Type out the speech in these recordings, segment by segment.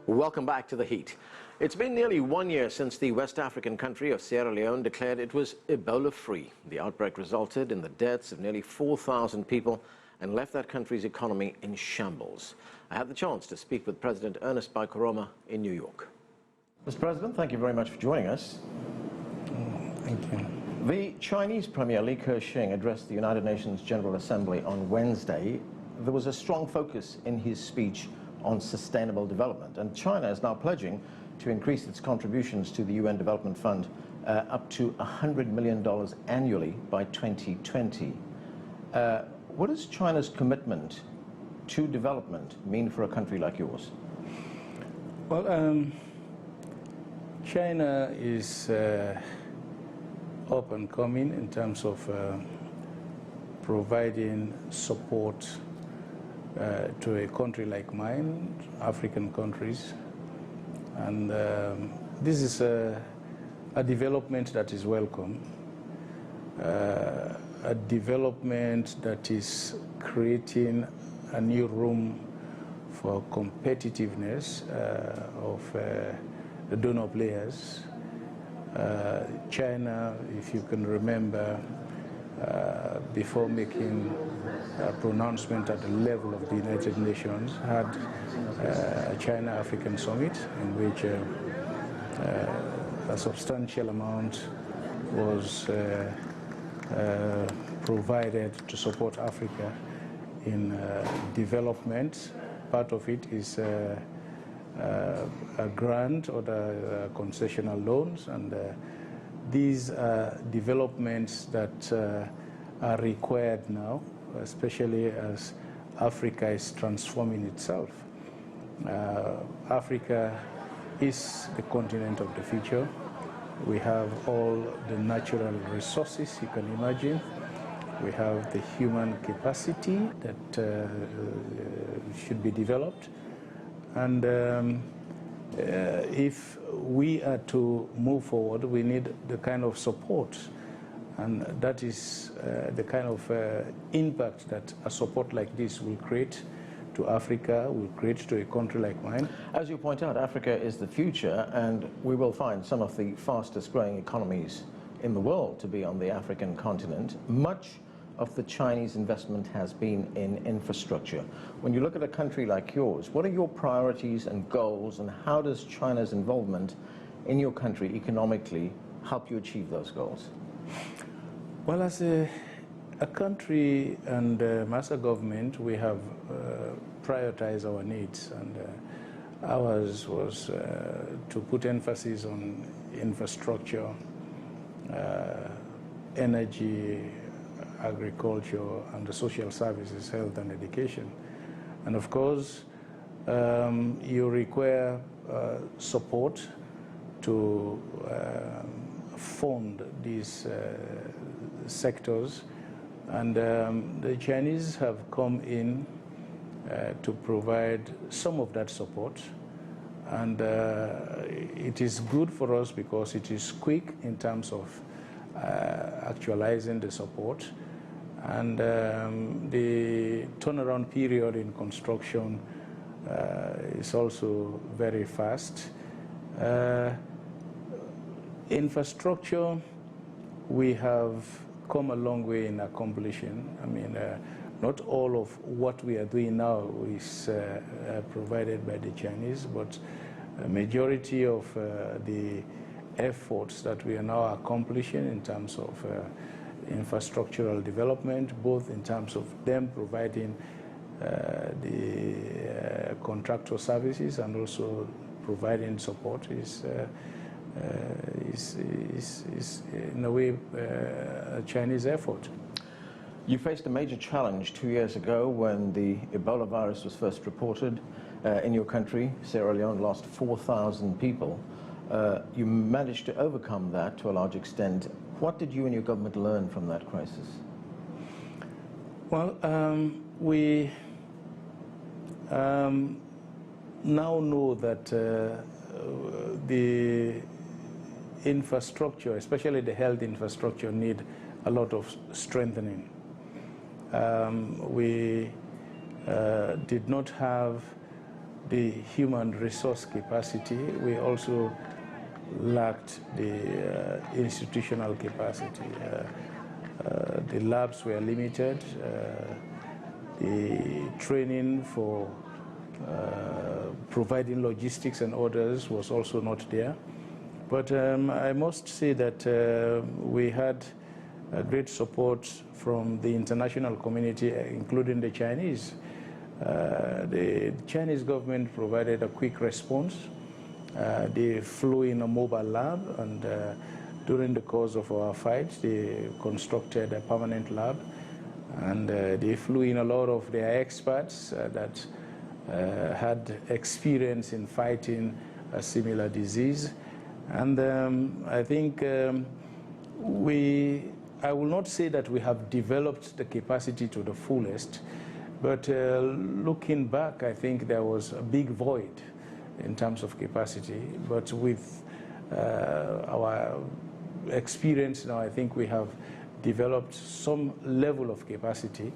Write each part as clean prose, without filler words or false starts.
Welcome back to The Heat. It's been nearly 1 year since the West African country of Sierra Leone declared it was Ebola-free. The outbreak resulted in the deaths of nearly 4,000 people and left that country's economy in shambles. I had the chance to speak with President Ernest Bai Koroma in New York. Mr. President, thank you very much for joining us. Thank you. The Chinese Premier Li Keqiang addressed the United Nations General Assembly on Wednesday. There was a strong focus in his speech on sustainable development, and China is now pledging to increase its contributions to the UN Development Fund up to $100 million annually by 2020. What does China's commitment to development mean for a country like yours? Well, China is up and coming in terms of providing support to a country like mine, African countries, and this is a development that is welcome, a development that is creating a new room for competitiveness of the donor players. China, if you can remember, before making a pronouncement at the level of the United Nations, had a China-African summit in which a substantial amount was provided to support Africa in development. Part of it is a grant or the concessional loans, and these are developments that are required now, especially as Africa is transforming itself. Africa is the continent of the future. We have all the natural resources you can imagine. We have the human capacity that should be developed. And if we are to move forward, we need the kind of support, and that is the kind of impact that a support like this will create to Africa, will create to a country like mine. As you point out, Africa is the future, and we will find some of the fastest growing economies in the world to be on the African continent. Much of the Chinese investment has been in infrastructure. When you look at a country like yours, what are your priorities and goals, and how does China's involvement in your country economically help you achieve those goals? Well, as a country and as a government, we have prioritized our needs, and ours was to put emphasis on infrastructure, energy, agriculture, and the social services, health and education. And of course, you require support to fund these sectors, and the Chinese have come in to provide some of that support, and it is good for us because it is quick in terms of actualizing the support, and the turnaround period in construction is also very fast. Infrastructure, we have come a long way in accomplishing. I mean, not all of what we are doing now is provided by the Chinese, but a majority of the efforts that we are now accomplishing in terms of infrastructural development, both in terms of them providing the contractor services and also providing support, is in a way a Chinese effort. You faced a major challenge 2 years ago when the Ebola virus was first reported in your country. Sierra Leone lost 4,000 people. You managed to overcome that to a large extent. What did you and your government learn from that crisis? Well, we now know that the infrastructure, especially the health infrastructure, need a lot of strengthening. We did not have the human resource capacity. We also lacked the institutional capacity. The labs were limited. The training for providing logistics and orders was also not there. But I must say that we had great support from the international community, including the Chinese. The Chinese government provided a quick response. They flew in a mobile lab, and during the course of our fight, they constructed a permanent lab, and they flew in a lot of their experts that had experience in fighting a similar disease. And I think I will not say that we have developed the capacity to the fullest, but looking back, I think there was a big void in terms of capacity. But with our experience now, I think we have developed some level of capacity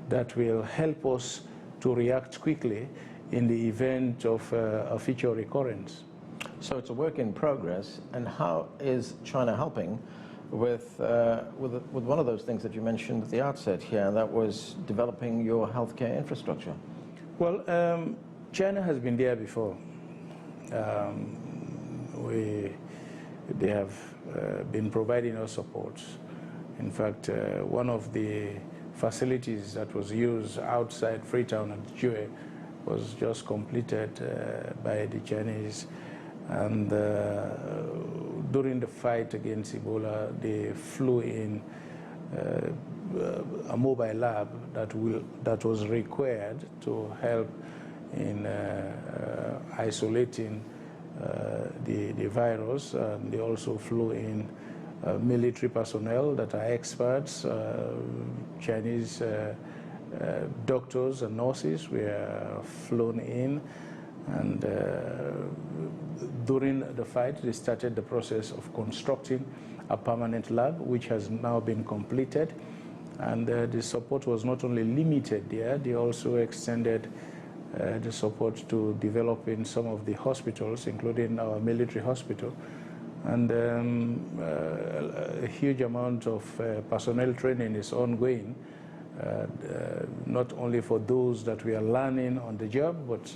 that will help us to react quickly in the event of a future recurrence. So it's a work in progress, and how is China helping with one of those things that you mentioned at the outset here, and that was developing your healthcare infrastructure? Well, China has been there before. They have been providing us support. In fact, one of the facilities that was used outside Freetown at Jue was just completed by the Chinese. And during the fight against Ebola, they flew in a mobile lab that was required to help in isolating the virus. And they also flew in military personnel that are experts. Chinese doctors and nurses were flown in, and during the fight they started the process of constructing a permanent lab, which has now been completed. And the support was not only limited there, they also extended the support to developing some of the hospitals, including our military hospital. And a huge amount of personnel training is ongoing, not only for those that we are learning on the job, but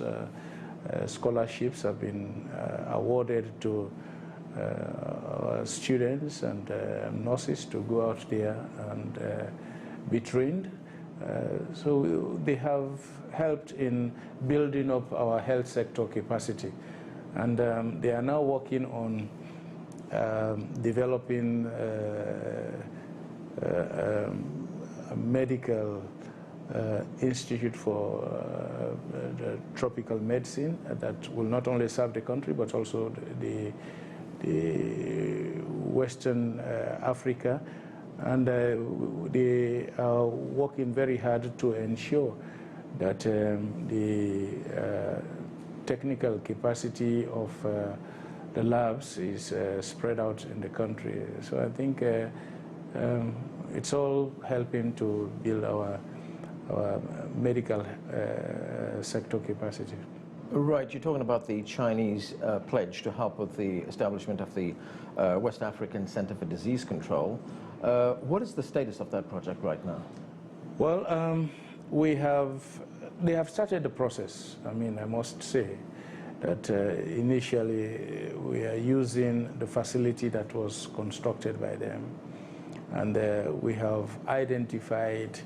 scholarships have been awarded to our students and nurses to go out there and be trained. So they have helped in building up our health sector capacity. And they are now working on developing a medical institute for the tropical medicine that will not only serve the country but also the Western Africa. And they are working very hard to ensure that the technical capacity of the labs is spread out in the country. So I think it's all helping to build our medical sector capacity. Right, you're talking about the Chinese pledge to help with the establishment of the West African Center for Disease Control. What is the status of that project right now? Well, they have started the process. I mean, I must say that initially we are using the facility that was constructed by them, and we have identified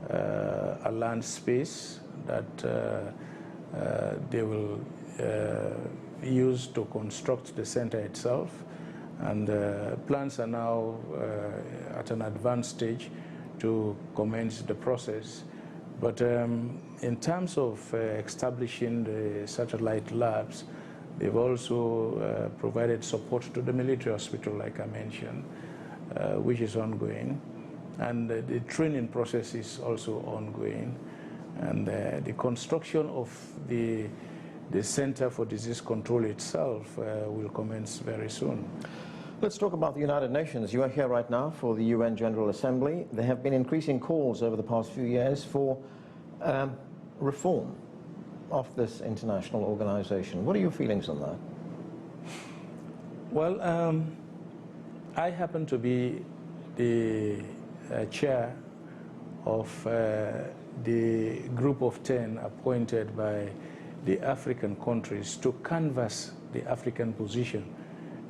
a land space that they will use to construct the center itself, and plans are now at an advanced stage to commence the process. But in terms of establishing the satellite labs, they've also provided support to the military hospital, like I mentioned, which is ongoing. And the training process is also ongoing. And the construction of the Center for Disease Control itself will commence very soon. Let's talk about the United Nations. You are here right now for the UN General Assembly. There have been increasing calls over the past few years for reform of this international organization. What are your feelings on that? Well, I happen to be the chair of the group of 10 appointed by the African countries to canvass the African position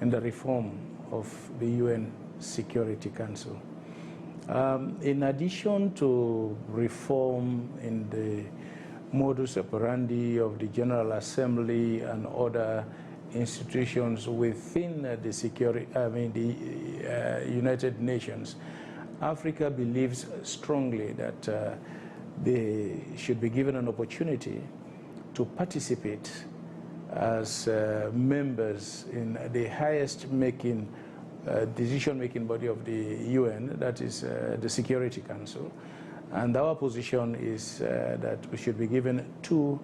in the reform of the UN Security Council. In addition to reform in the modus operandi of the General Assembly and other institutions within the United Nations, Africa believes strongly that they should be given an opportunity to participate as members in the highest decision-making body of the UN, that is the Security Council. And our position is that we should be given 2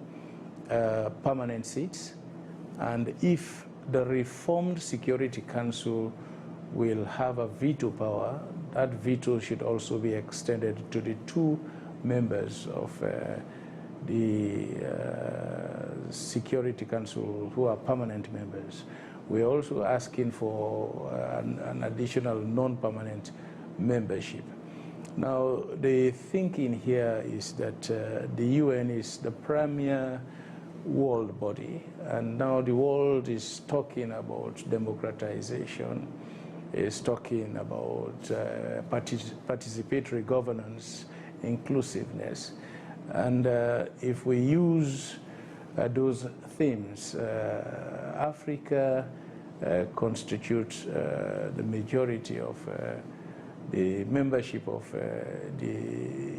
permanent seats. And if the reformed Security Council will have a veto power, that veto should also be extended to the 2 members of the Security Council who are permanent members. We're also asking for an additional non-permanent membership. Now, the thinking here is that the UN is the premier world body, and now the world is talking about democratization, is talking about participatory governance, inclusiveness. And if we use those themes, Africa constitutes the majority of the membership of the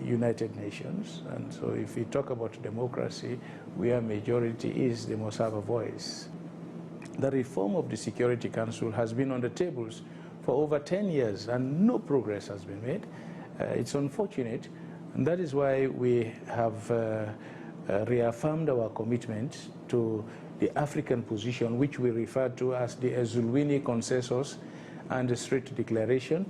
United Nations. And so if we talk about democracy, where majority is, they must have a voice. The reform of the Security Council has been on the tables for over 10 years and no progress has been made. It's unfortunate, and that is why we have reaffirmed our commitment to the African position, which we refer to as the Ezulwini Consensus and the Street Declaration,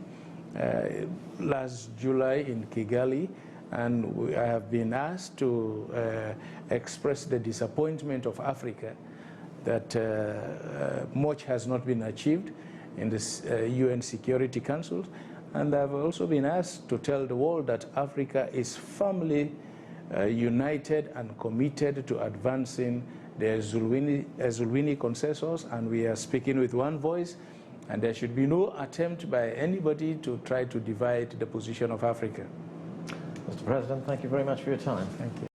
last July in Kigali. And I have been asked to express the disappointment of Africa that much has not been achieved in the UN Security Council. And I've also been asked to tell the world that Africa is firmly united and committed to advancing the Ezulwini Consensus, and we are speaking with one voice, and there should be no attempt by anybody to try to divide the position of Africa. Mr. President, thank you very much for your time. Thank you.